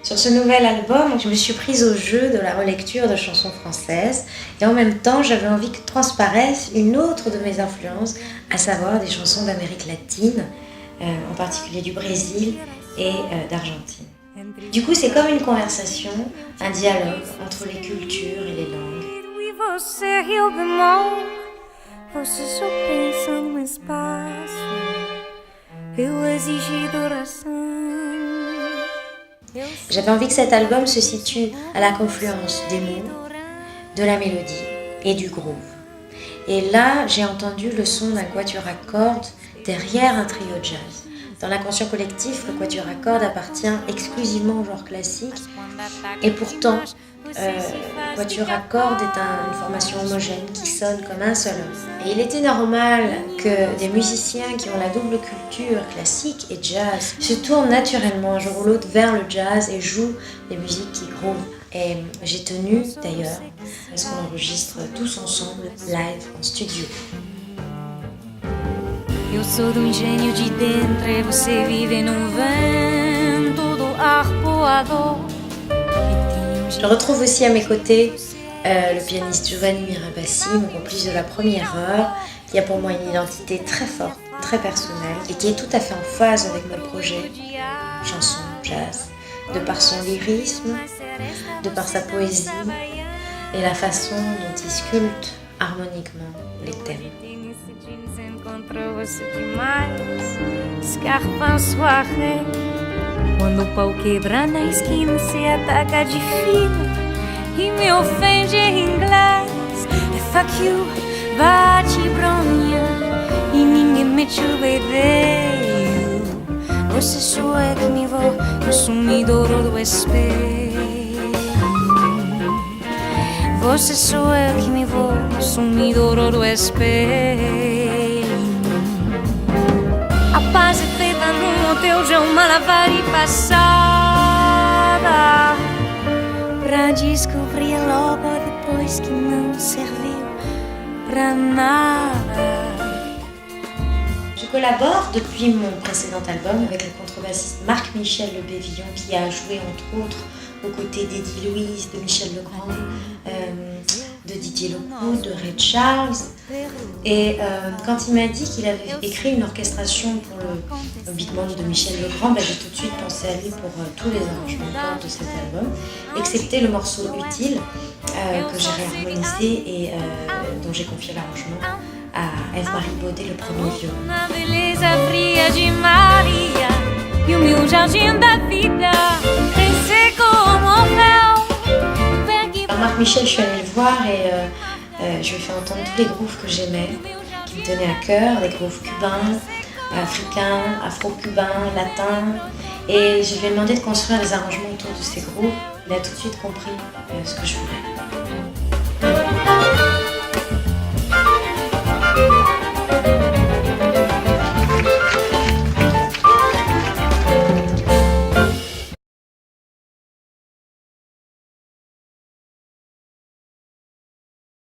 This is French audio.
Sur ce nouvel album, je me suis prise au jeu de la relecture de chansons françaises et en même temps, j'avais envie que transparaisse une autre de mes influences, à savoir des chansons d'Amérique latine, en particulier du Brésil et d'Argentine. Du coup, c'est comme une conversation, un dialogue entre les cultures et les langues. J'avais envie que cet album se situe à la confluence des mots, de la mélodie et du groove. Et là, j'ai entendu le son d'un quatuor à cordes derrière un trio de jazz. Dans l'inconscient collectif, le quatuor à cordes appartient exclusivement au genre classique. Et pourtant, le quatuor à cordes est une formation homogène qui sonne comme un seul homme. Et il était normal que des musiciens qui ont la double culture classique et jazz se tournent naturellement un jour ou l'autre vers le jazz et jouent des musiques qui groovent. Et j'ai tenu d'ailleurs à ce qu'on enregistre tous ensemble live en studio. Eu sou do engenho de dentro e você vive no vento do arpoador. Je retrouve aussi à mes côtés le pianiste Giovanni Mirabassi, mon complice de la première heure, qui a pour moi une identité très forte, très personnelle et qui est tout à fait en phase avec mon projet chanson, jazz, de par son lyrisme, de par sa poésie et la façon dont il sculpte harmoniquement les thèmes. Quando o pau quebra na esquina, se ataca de fila e me ofende em inglês. É fuck you, bate bronha e ninguém me chuvedeio. Você só é que me vou no sumidouro do espelho. Você só é que me vou no sumidouro do espelho. A paz é feita num hotel de uma lavari passada pra descobrir logo depois que não serviu pra nada. Je collabore depuis mon précédent album avec le contrebassiste Marc-Michel Lebévillon qui a joué entre autres aux côtés d'Eddie Louise, de Michel Legrand, de Didier Locoud, de Ray Charles. Et quand il m'a dit qu'il avait écrit une orchestration pour le big band de Michel Legrand, j'ai tout de suite pensé à lui pour tous les arrangements de cet album, excepté le morceau Utile que j'ai réharmonisé et dont j'ai confié l'arrangement à Eve-Marie Baudet, le premier violon. Marc-Michel, je suis allée le voir et je lui ai fait entendre tous les grooves que j'aimais, qui me tenaient à cœur, des grooves cubains, africains, afro-cubains, latins. Et je lui ai demandé de construire des arrangements autour de ces grooves. Il a tout de suite compris ce que je voulais.